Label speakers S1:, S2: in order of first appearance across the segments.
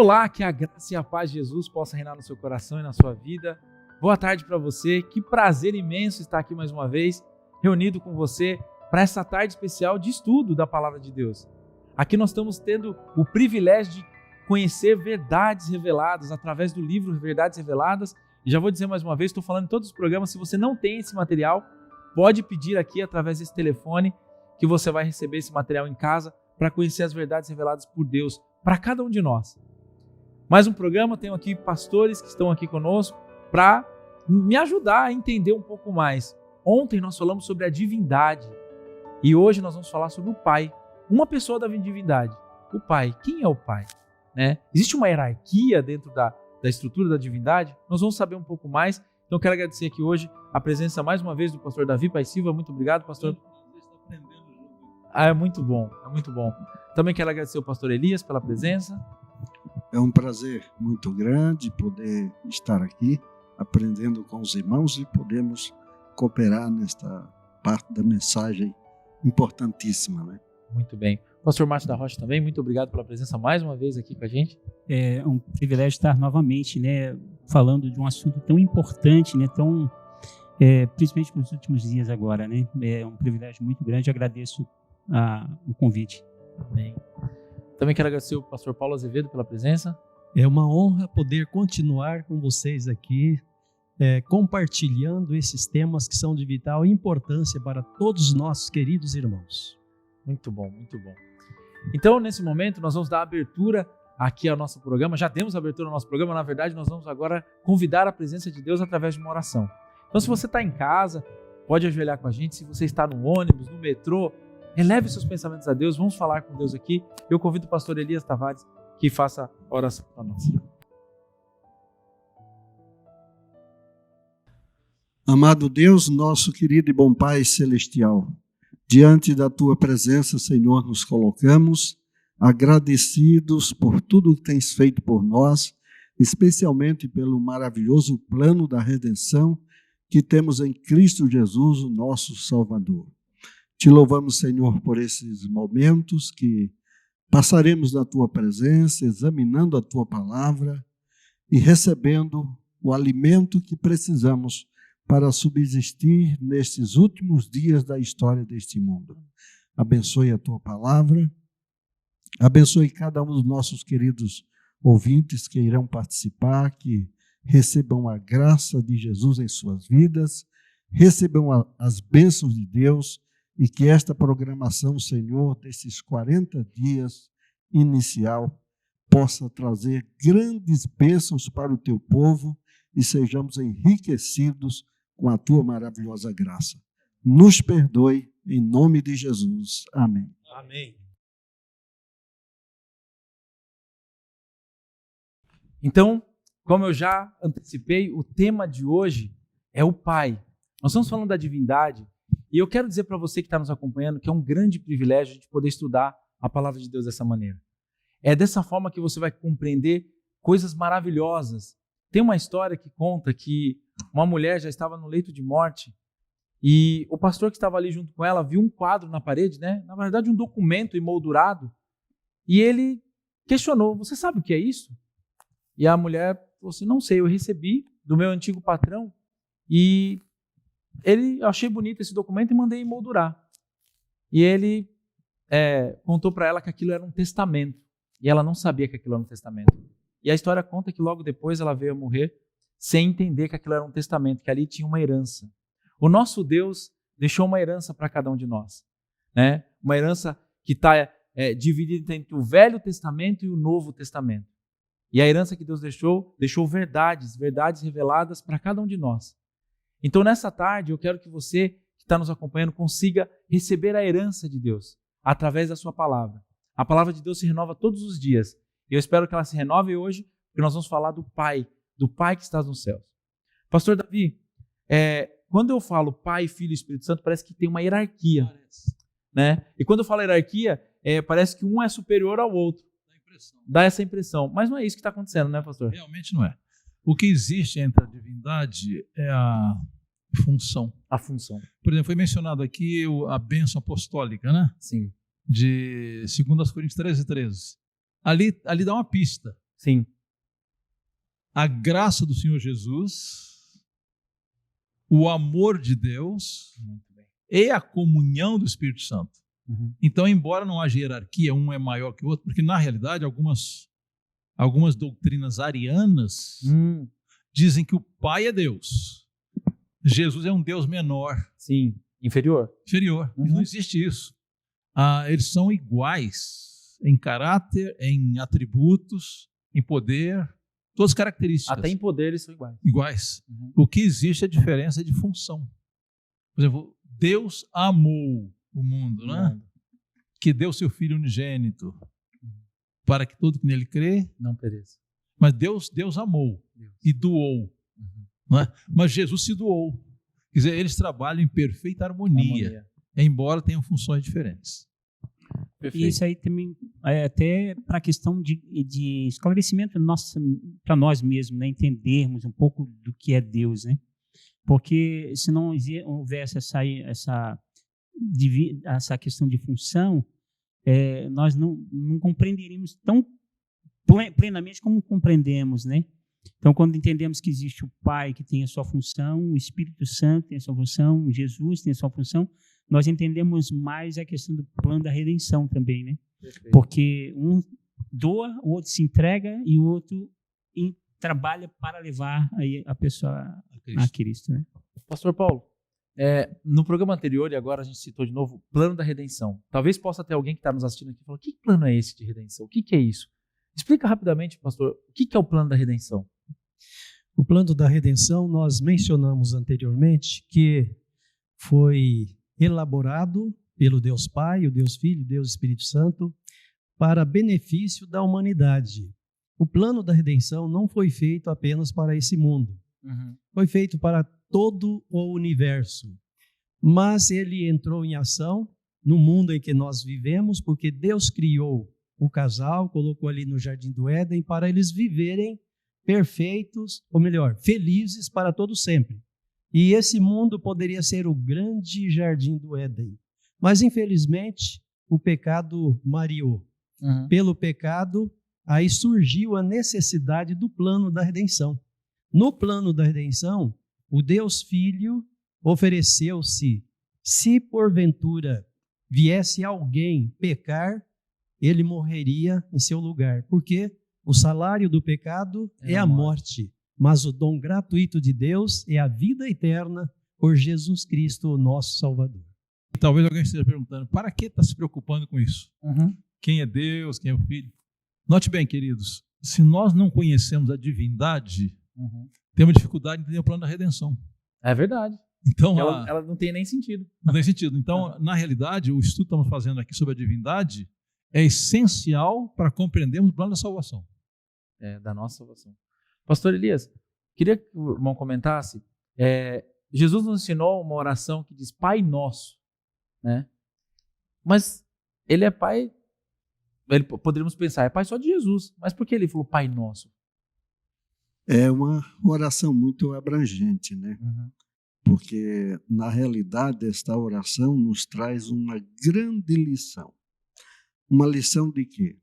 S1: Olá, que a graça e a paz de Jesus possa reinar no seu coração e na sua vida. Boa tarde para você, que prazer imenso estar aqui mais uma vez, reunido com você para essa tarde especial de estudo da Palavra de Deus. Aqui nós estamos tendo o privilégio de conhecer verdades reveladas através do livro Verdades Reveladas. E já vou dizer mais uma vez, estou falando em todos os programas, se você não tem esse material, pode pedir aqui através desse telefone que você vai receber esse material em casa para conhecer as verdades reveladas por Deus para cada um de nós. Mais um programa, tenho aqui pastores que estão aqui conosco para me ajudar a entender um pouco mais. Ontem nós falamos sobre a divindade e hoje nós vamos falar sobre o Pai, uma pessoa da divindade, o Pai. Quem é o Pai? Existe uma hierarquia dentro da estrutura da divindade? Nós vamos saber um pouco mais. Então eu quero agradecer aqui hoje a presença mais uma vez do pastor Davi Pai Silva. Muito obrigado, pastor. É muito bom, é muito bom. Também quero agradecer o pastor Elias pela presença.
S2: É um prazer muito grande poder estar aqui aprendendo com os irmãos e podemos cooperar nesta parte da mensagem importantíssima, né?
S1: Muito bem. Pastor Márcio da Rocha também, muito obrigado pela presença mais uma vez aqui com a gente.
S3: É um privilégio estar novamente, falando de um assunto tão importante, principalmente nos últimos dias agora, É um privilégio muito grande, agradeço o convite.
S1: Amém. Também quero agradecer o pastor Paulo Azevedo pela presença.
S4: É uma honra poder continuar com vocês aqui, compartilhando esses temas que são de vital importância para todos os nossos queridos irmãos.
S1: Muito bom, muito bom. Então, nesse momento, nós vamos dar abertura aqui ao nosso programa. Já demos abertura ao nosso programa. Na verdade, nós vamos agora convidar a presença de Deus através de uma oração. Então, se você está em casa, pode ajoelhar com a gente. Se você está no ônibus, no metrô, eleve seus pensamentos a Deus. Vamos falar com Deus aqui. Eu convido o pastor Elias Tavares que faça a oração para nós.
S2: Amado Deus, nosso querido e bom Pai celestial, diante da Tua presença, Senhor, nos colocamos agradecidos por tudo que Tens feito por nós, especialmente pelo maravilhoso plano da redenção que temos em Cristo Jesus, o nosso Salvador. Te louvamos, Senhor, por esses momentos que passaremos na Tua presença, examinando a Tua palavra e recebendo o alimento que precisamos para subsistir nestes últimos dias da história deste mundo. Abençoe a Tua palavra, abençoe cada um dos nossos queridos ouvintes que irão participar, que recebam a graça de Jesus em suas vidas, recebam as bênçãos de Deus e que esta programação, Senhor, desses 40 dias inicial, possa trazer grandes bênçãos para o Teu povo e sejamos enriquecidos com a Tua maravilhosa graça. Nos perdoe, em nome de Jesus. Amém.
S1: Amém. Então, como eu já antecipei, o tema de hoje é o Pai. Nós estamos falando da divindade e eu quero dizer para você que está nos acompanhando que é um grande privilégio a gente poder estudar a palavra de Deus dessa maneira. É dessa forma que você vai compreender coisas maravilhosas. Tem uma história que conta que uma mulher já estava no leito de morte e o pastor que estava ali junto com ela viu um quadro na parede, na verdade um documento emoldurado, e ele questionou: você sabe o que é isso? E a mulher falou assim: não sei, eu recebi do meu antigo patrão e eu achei bonito esse documento e mandei emoldurar. E ele contou para ela que aquilo era um testamento e ela não sabia que aquilo era um testamento. E a história conta que logo depois ela veio a morrer sem entender que aquilo era um testamento, que ali tinha uma herança. O nosso Deus deixou uma herança para cada um de nós, Uma herança que está dividida entre o Velho Testamento e o Novo Testamento. E a herança que Deus deixou verdades reveladas para cada um de nós. Então, nessa tarde, eu quero que você que está nos acompanhando consiga receber a herança de Deus através da sua palavra. A palavra de Deus se renova todos os dias. E eu espero que ela se renove hoje, porque nós vamos falar do Pai que está nos céus. Pastor Davi, quando eu falo Pai, Filho e Espírito Santo, parece que tem uma hierarquia. E quando eu falo hierarquia, parece que um é superior ao outro. Dá essa impressão. Mas não é isso que está acontecendo, pastor?
S5: Realmente não é. O que existe entre a divindade é a função.
S1: A função.
S5: Por exemplo, foi mencionado aqui a bênção apostólica,
S1: Sim.
S5: De 2 Coríntios 13:13. Ali dá uma pista.
S1: Sim.
S5: A graça do Senhor Jesus, o amor de Deus
S1: Muito bem.
S5: e a comunhão do Espírito Santo.
S1: Uhum.
S5: Então, embora não haja hierarquia, um é maior que o outro, porque na realidade algumas doutrinas arianas dizem que o Pai é Deus. Jesus é um Deus menor,
S1: Sim. Inferior.
S5: inferior.
S1: Uhum.
S5: Não existe isso. Eles são iguais em caráter, em atributos, em poder, todas as características.
S1: Até em poder eles são iguais.
S5: Iguais.
S1: Uhum.
S5: O que existe é a diferença de função. Por exemplo, Deus amou o mundo, né? Que deu seu Filho unigênito para que todo que nele crê,
S1: Não pereça.
S5: mas Deus amou e doou,
S1: Uhum.
S5: não é? Mas Jesus se doou. Quer dizer, eles trabalham em perfeita harmonia, embora tenham funções diferentes.
S1: Perfeito.
S3: E isso aí também é até para a questão de esclarecimento para nós mesmos, né? Entendermos um pouco do que é Deus, né? Porque se não houvesse essa questão de função, nós não compreenderíamos tão plenamente como compreendemos, né? Então, quando entendemos que existe o Pai que tem a sua função, o Espírito Santo tem a sua função, Jesus tem a sua função, nós entendemos mais a questão do plano da redenção também, né?
S1: Perfeito.
S3: Porque um doa, o outro se entrega e o outro trabalha para levar aí a pessoa a Cristo, né?
S1: Pastor Paulo, no programa anterior, e agora a gente citou de novo, plano da redenção. Talvez possa ter alguém que está nos assistindo aqui e falar, que plano é esse de redenção? O que é isso? Explica rapidamente, pastor, o que é o plano da redenção?
S4: O plano da redenção, nós mencionamos anteriormente que foi elaborado pelo Deus Pai, o Deus Filho, o Deus Espírito Santo, para benefício da humanidade. O plano da redenção não foi feito apenas para esse mundo.
S1: Uhum.
S4: Foi feito para todo o universo. Mas ele entrou em ação no mundo em que nós vivemos, porque Deus criou o casal, colocou ali no Jardim do Éden para eles viverem perfeitos, ou melhor, felizes para todo sempre. E esse mundo poderia ser o grande Jardim do Éden. Mas, infelizmente, o pecado mareou.
S1: Uhum.
S4: Pelo pecado, aí surgiu a necessidade do plano da redenção. No plano da redenção, o Deus Filho ofereceu-se. Se porventura viesse alguém pecar, ele morreria em seu lugar. Porque o salário do pecado é a morte, mas o dom gratuito de Deus é a vida eterna por Jesus Cristo, nosso Salvador.
S5: Talvez alguém esteja perguntando, para que está se preocupando com isso?
S1: Uhum.
S5: Quem é Deus, quem é o Filho? Note bem, queridos, se nós não conhecemos a divindade, temos dificuldade de entender o plano da redenção.
S1: É verdade.
S5: Então,
S1: Ela não tem nem sentido.
S5: não tem sentido. Então, na realidade, o estudo que estamos fazendo aqui sobre a divindade é essencial para compreendermos o plano da salvação.
S1: Da nossa salvação. Pastor Elias, queria que o irmão comentasse. Jesus nos ensinou uma oração que diz Pai Nosso, né? Mas ele é Pai, poderíamos pensar, é Pai só de Jesus. Mas por que ele falou Pai Nosso?
S2: É uma oração muito abrangente, né?
S1: Uhum.
S2: Porque, na realidade, esta oração nos traz uma grande lição. Uma lição de quê?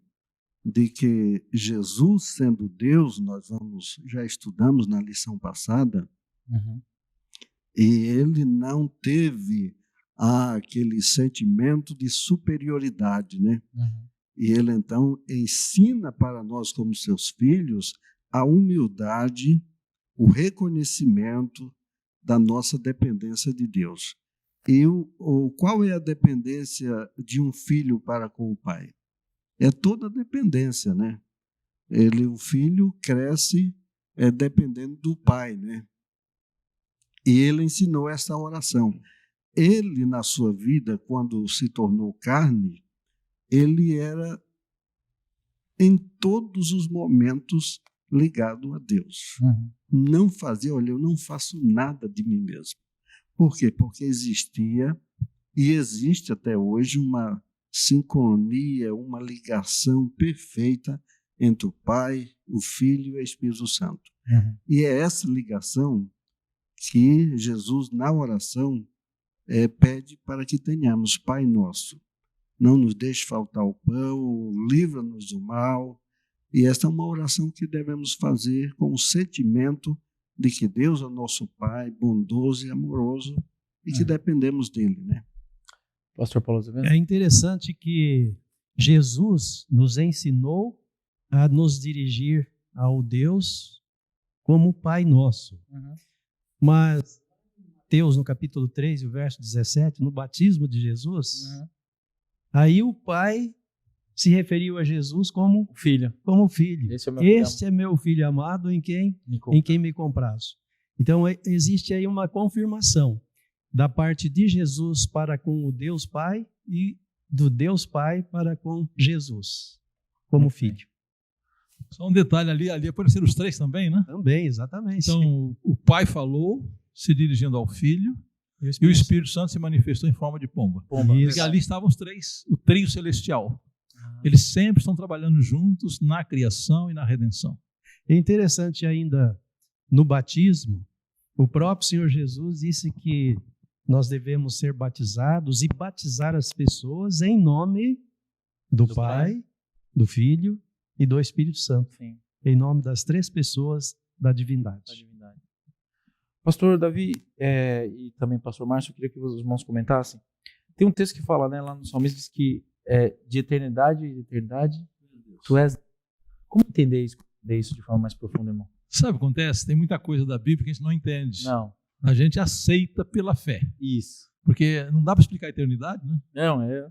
S2: De que Jesus, sendo Deus, já estudamos na lição passada, e ele não teve aquele sentimento de superioridade, né? E ele, então, ensina para nós, como seus filhos, a humildade, o reconhecimento da nossa dependência de Deus. E qual é a dependência de um filho para com o pai? É toda a dependência, né? O filho cresce dependendo do pai, né? E ele ensinou essa oração. Ele, na sua vida, quando se tornou carne, ele era, em todos os momentos, ligado a Deus. Não fazia, olha, eu não faço nada de mim mesmo. Por quê? Porque existia e existe até hoje uma sincronia, uma ligação perfeita entre o Pai, o Filho e o Espírito Santo. E é essa ligação que Jesus, na oração, pede para que tenhamos. Pai nosso, não nos deixe faltar o pão, livra-nos do mal. E esta é uma oração que devemos fazer com o sentimento de que Deus é o nosso Pai, bondoso e amoroso, e que dependemos dele, né?
S1: Pastor Paulo Azevedo?
S4: É interessante que Jesus nos ensinou a nos dirigir ao Deus como Pai nosso. Mas Mateus, no capítulo 3, o verso 17, no batismo de Jesus, aí o Pai se referiu a Jesus como
S1: Filho.
S4: filho.
S1: Esse é o meu filho
S4: Este é meu filho amado em quem me comprazo. Então, existe aí uma confirmação da parte de Jesus para com o Deus Pai e do Deus Pai para com Jesus, como filho.
S5: Só um detalhe ali apareceram os três também, né?
S4: Também, exatamente.
S5: Então, o Pai falou, se dirigindo ao Filho, e o Espírito Santo se manifestou em forma de pomba.
S4: Isso.
S5: E ali estavam os três, o trio celestial. Eles sempre estão trabalhando juntos na criação e na redenção.
S4: É interessante ainda, no batismo, o próprio Senhor Jesus disse que nós devemos ser batizados e batizar as pessoas em nome do Pai, do Filho e do Espírito Santo.
S1: Sim.
S4: Em nome das três pessoas da divindade.
S1: Pastor Davi e também pastor Márcio, eu queria que os irmãos comentassem. Tem um texto que fala, né, lá no Salmista, diz que de eternidade em eternidade, tu és... Como entender isso de forma mais profunda, irmão?
S5: Sabe o que acontece? Tem muita coisa da Bíblia que a gente não entende.
S1: Não.
S5: A gente aceita pela fé.
S1: Isso.
S5: Porque não dá para explicar a eternidade, né?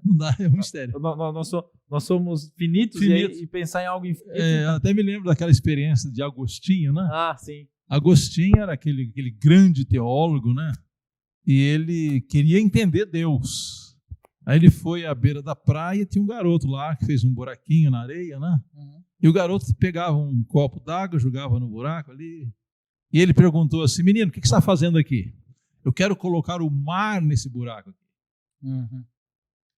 S1: Não
S5: dá, é um mistério.
S1: Nós somos finitos. E pensar em algo infinito.
S5: Até me lembro daquela experiência de Agostinho, né?
S1: Ah, sim.
S5: Agostinho era aquele grande teólogo, né? E ele queria entender Deus. Aí ele foi à beira da praia e tinha um garoto lá que fez um buraquinho na areia, né? E o garoto pegava um copo d'água, jogava no buraco ali. E ele perguntou assim: menino, o que você está fazendo aqui? Eu quero colocar o mar nesse buraco aqui.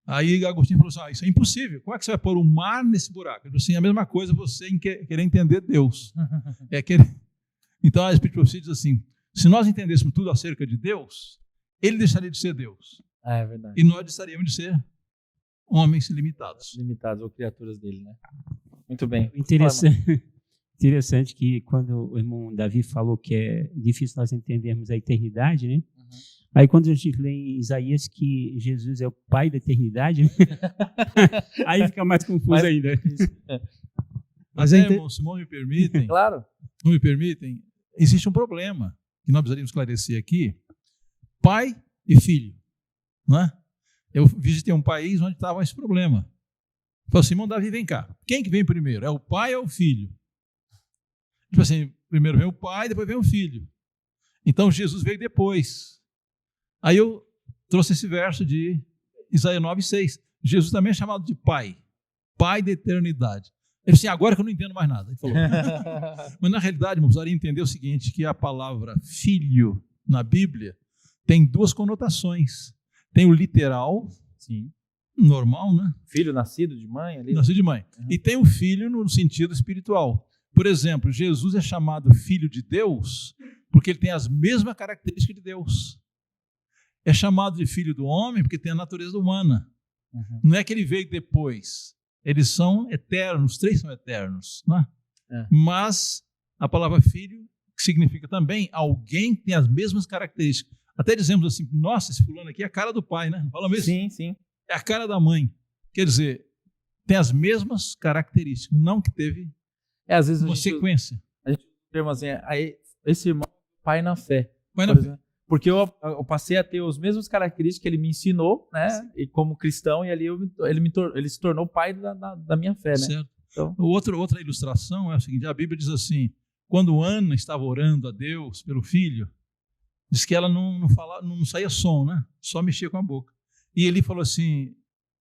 S5: Aí Agostinho falou assim: isso é impossível. Como é que você vai pôr o mar nesse buraco? Ele falou assim: a mesma coisa você querer entender Deus. Então a Espírito Profecia diz assim: se nós entendêssemos tudo acerca de Deus, ele deixaria de ser Deus.
S1: É verdade.
S5: E nós deixaríamos de ser homens limitados.
S1: Limitados ou criaturas dele, né? Muito bem.
S3: Interessante que quando o irmão Davi falou que é difícil nós entendermos a eternidade, né? Aí quando a gente lê em Isaías que Jesus é o Pai da eternidade, aí fica mais confuso ainda.
S5: Mas irmão, se não me permitem,
S1: claro.
S5: Não me permitem, existe um problema que nós precisaríamos esclarecer aqui: pai e filho, não é? Eu visitei um país onde estava esse problema. Falei assim: irmão Davi, vem cá. Quem que vem primeiro? É o pai ou o filho? Tipo assim, primeiro vem o pai, depois vem o filho. Então Jesus veio depois. Aí eu trouxe esse verso de Isaías 9:6. Jesus também é chamado de pai, pai da eternidade. Ele disse assim: agora que eu não entendo mais nada. Ele falou. Mas na realidade, irmão, precisaria entender o seguinte: que a palavra filho na Bíblia tem duas conotações. Tem o literal,
S1: sim,
S5: normal, né?
S1: Filho nascido de mãe ali.
S5: Nascido de mãe. E tem o filho no sentido espiritual. Por exemplo, Jesus é chamado filho de Deus porque ele tem as mesmas características de Deus. É chamado de filho do homem porque tem a natureza humana. Não é que ele veio depois. Eles são eternos, os três são eternos. Não é? Mas a palavra filho significa também alguém que tem as mesmas características. Até dizemos assim: nossa, esse fulano aqui é a cara do pai, né? Fala mesmo?
S1: Sim, sim.
S5: É a cara da mãe. Quer dizer, tem as mesmas características, não que teve
S1: às vezes
S5: uma sequência.
S1: A gente chama assim: esse irmão é pai na fé.
S5: Pai na fé.
S1: Porque eu passei a ter as mesmas características que ele me ensinou, né? E como cristão, e ali ele se tornou pai da minha fé, né?
S5: Certo.
S1: Então...
S5: Outra ilustração é o seguinte: a Bíblia diz assim: quando Ana estava orando a Deus pelo filho, diz que ela não saía som, né? Só mexia com a boca. E ele falou assim: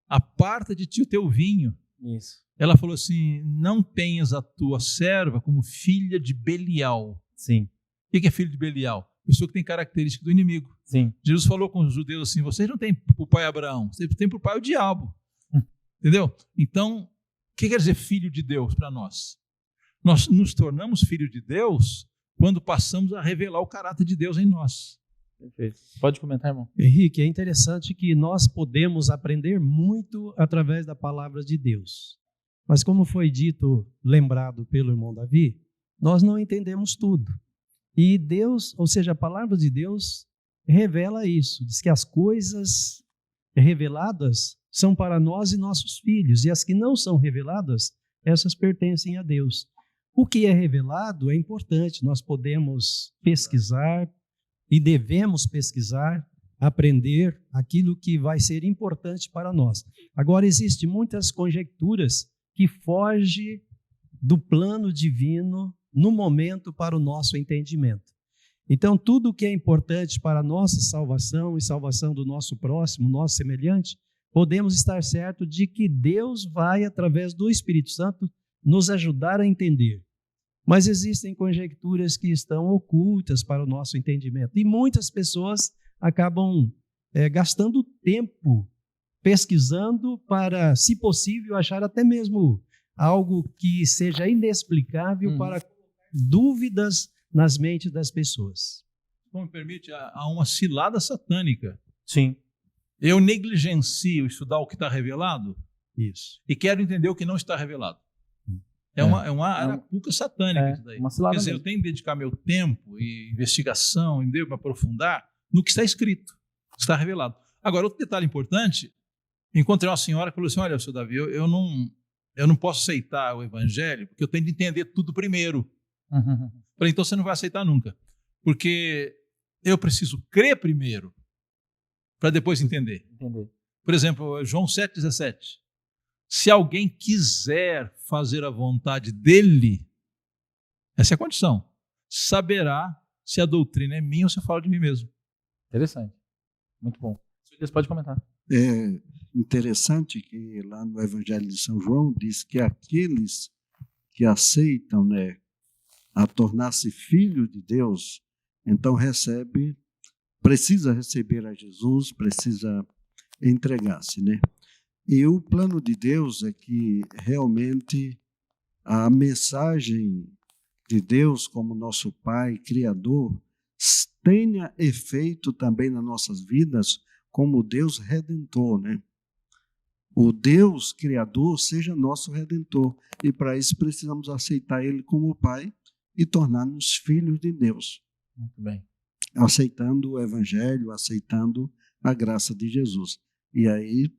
S5: aparta de ti o teu vinho.
S1: Isso.
S5: Ela falou assim: não tenhas a tua serva como filha de Belial.
S1: Sim.
S5: O que é filho de Belial? Pessoa que tem característica do inimigo.
S1: Sim.
S5: Jesus falou com os judeus assim: vocês não têm para o pai Abraão, vocês têm para o pai o diabo. Entendeu? Então, o que quer dizer filho de Deus para nós? Nós nos tornamos filhos de Deus quando passamos a revelar o caráter de Deus em nós.
S1: Perfeito. Pode comentar, irmão.
S4: Henrique, é interessante que nós podemos aprender muito através da palavra de Deus. Mas como foi dito, lembrado pelo irmão Davi, nós não entendemos tudo. E Deus, ou seja, a palavra de Deus revela isso. Diz que as coisas reveladas são para nós e nossos filhos, e as que não são reveladas, essas pertencem a Deus. O que é revelado é importante, nós podemos pesquisar e devemos pesquisar, aprender aquilo que vai ser importante para nós. Agora, existem muitas conjecturas que fogem do plano divino no momento para o nosso entendimento. Então, tudo que é importante para a nossa salvação e salvação do nosso próximo, nosso semelhante, podemos estar certos de que Deus vai, através do Espírito Santo, nos ajudar a entender. Mas existem conjecturas que estão ocultas para o nosso entendimento. E muitas pessoas acabam gastando tempo pesquisando para, se possível, achar até mesmo algo que seja inexplicável para dúvidas nas mentes das pessoas.
S5: Como me permite, há uma cilada satânica.
S1: Sim.
S5: Eu negligencio estudar o que está revelado
S4: Isso.
S5: e quero entender o que não está revelado. É uma arapuca satânica isso daí.
S1: Uma cilada
S5: Quer dizer,
S1: mesmo.
S5: eu tenho que dedicar meu tempo e investigação, e me aprofundar no que está escrito, que está revelado. Agora, outro detalhe importante, encontrei uma senhora que falou assim, olha, seu Davi, eu não posso aceitar o evangelho porque eu tenho de entender tudo primeiro. Falei, então você não vai aceitar nunca, porque eu preciso crer primeiro para depois entender. Por exemplo, João 7,17. Se alguém quiser fazer a vontade dele, essa é a condição, saberá se a doutrina é minha ou se eu falo de mim mesmo.
S1: Interessante. Muito bom. Você pode comentar.
S2: É interessante que lá no Evangelho de São João diz que aqueles que aceitam, né, a tornar-se filho de Deus, então precisa receber a Jesus, precisa entregar-se, né? E o plano de Deus é que realmente a mensagem de Deus como nosso Pai, Criador, tenha efeito também nas nossas vidas como Deus Redentor, né? O Deus Criador seja nosso Redentor. E para isso precisamos aceitar Ele como Pai e tornar-nos filhos de Deus.
S1: Muito bem.
S2: Aceitando o Evangelho, aceitando a graça de Jesus. E aí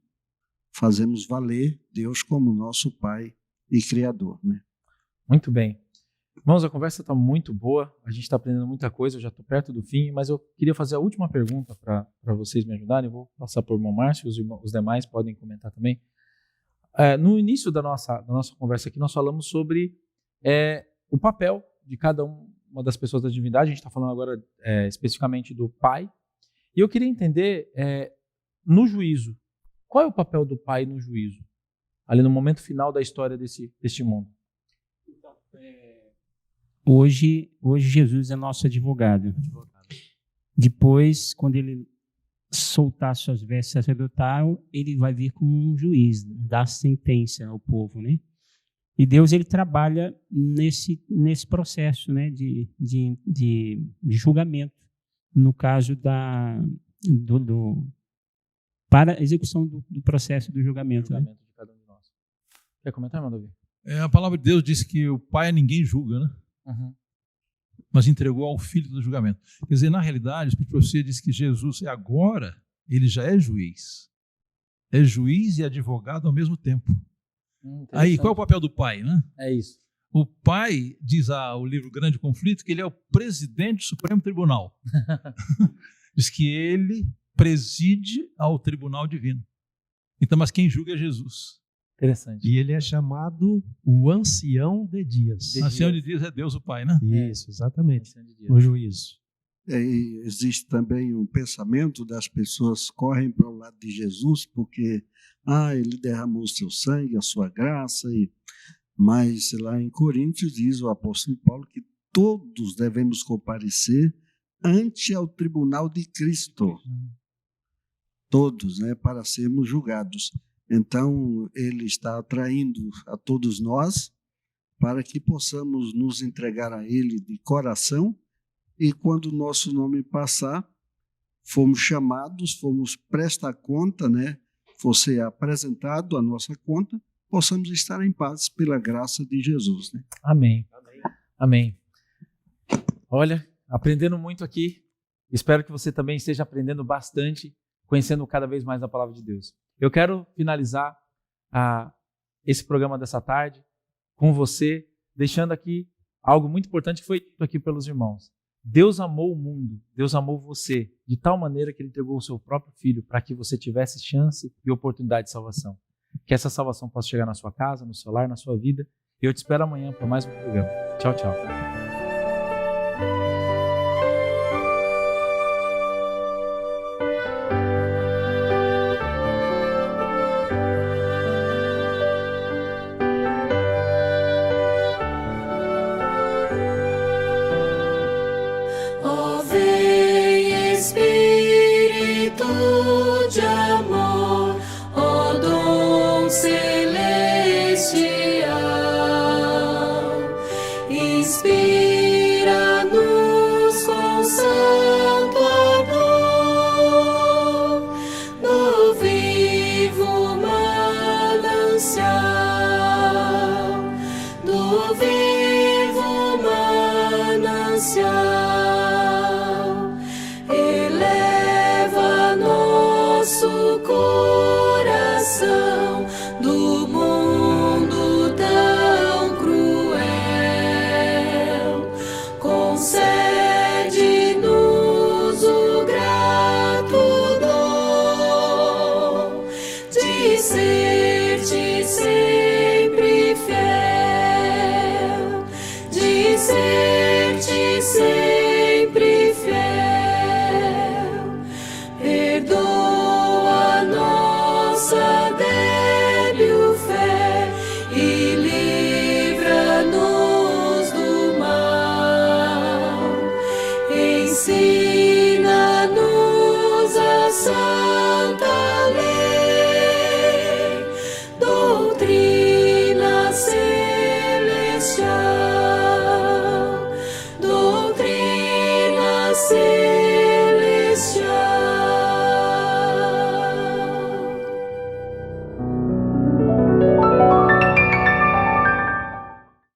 S2: fazemos valer Deus como nosso Pai e Criador, né?
S1: Muito bem. Irmãos, a conversa está muito boa, a gente está aprendendo muita coisa, eu já estou perto do fim, mas eu queria fazer a última pergunta para vocês me ajudarem. Eu vou passar por irmão Márcio, os demais podem comentar também. No início da nossa conversa aqui, nós falamos sobre o papel de cada uma das pessoas da divindade. A gente está falando agora especificamente do Pai. E eu queria entender, no juízo, qual é o papel do Pai no juízo? Ali no momento final da história deste mundo.
S3: Hoje Jesus é nosso advogado. Depois, quando ele soltar suas vestes sacerdotais, ele vai vir como um juiz, dar sentença ao povo, né? E Deus, ele trabalha nesse processo, né, de julgamento, no caso para a execução do processo do julgamento.
S1: De cada um de nós. Quer comentar, irmão Davi?
S5: A palavra de Deus diz que o Pai a ninguém julga, né? Mas entregou ao Filho do julgamento. Quer dizer, na realidade, a Escritura diz que Jesus agora, ele já é juiz. É juiz e advogado ao mesmo tempo. Aí, qual é o papel do Pai, né?
S1: É isso.
S5: O Pai, diz o livro Grande Conflito, que ele é o presidente do Supremo Tribunal. Diz que ele preside ao tribunal divino. Então, mas quem julga é Jesus.
S1: Interessante.
S4: E ele é chamado o ancião de dias.
S5: Ancião de dias é Deus o Pai, né?
S4: Isso, exatamente. No juízo.
S2: E existe também um pensamento das pessoas correm para o lado de Jesus porque ele derramou o seu sangue, a sua graça. Mas lá em Coríntios diz o apóstolo Paulo que todos devemos comparecer ante ao tribunal de Cristo. Todos, né, para sermos julgados. Então, ele está atraindo a todos nós para que possamos nos entregar a ele de coração e quando o nosso nome passar, fomos chamados, fomos prestar conta, né? Fosse apresentado a nossa conta, possamos estar em paz pela graça de Jesus. Né?
S1: Amém. Amém. Olha, aprendendo muito aqui. Espero que você também esteja aprendendo bastante, conhecendo cada vez mais a palavra de Deus. Eu quero finalizar esse programa dessa tarde com você, deixando aqui algo muito importante que foi dito aqui pelos irmãos. Deus amou o mundo, Deus amou você, de tal maneira que Ele entregou o seu próprio Filho para que você tivesse chance e oportunidade de salvação. Que essa salvação possa chegar na sua casa, no seu lar, na sua vida. E eu te espero amanhã para mais um programa. Tchau, tchau.
S6: Ó, vem Espírito de amor, ó dom celestial, inspira-nos com santo ardor, no vivo manancial, do vivo manancial. Eleva nosso coração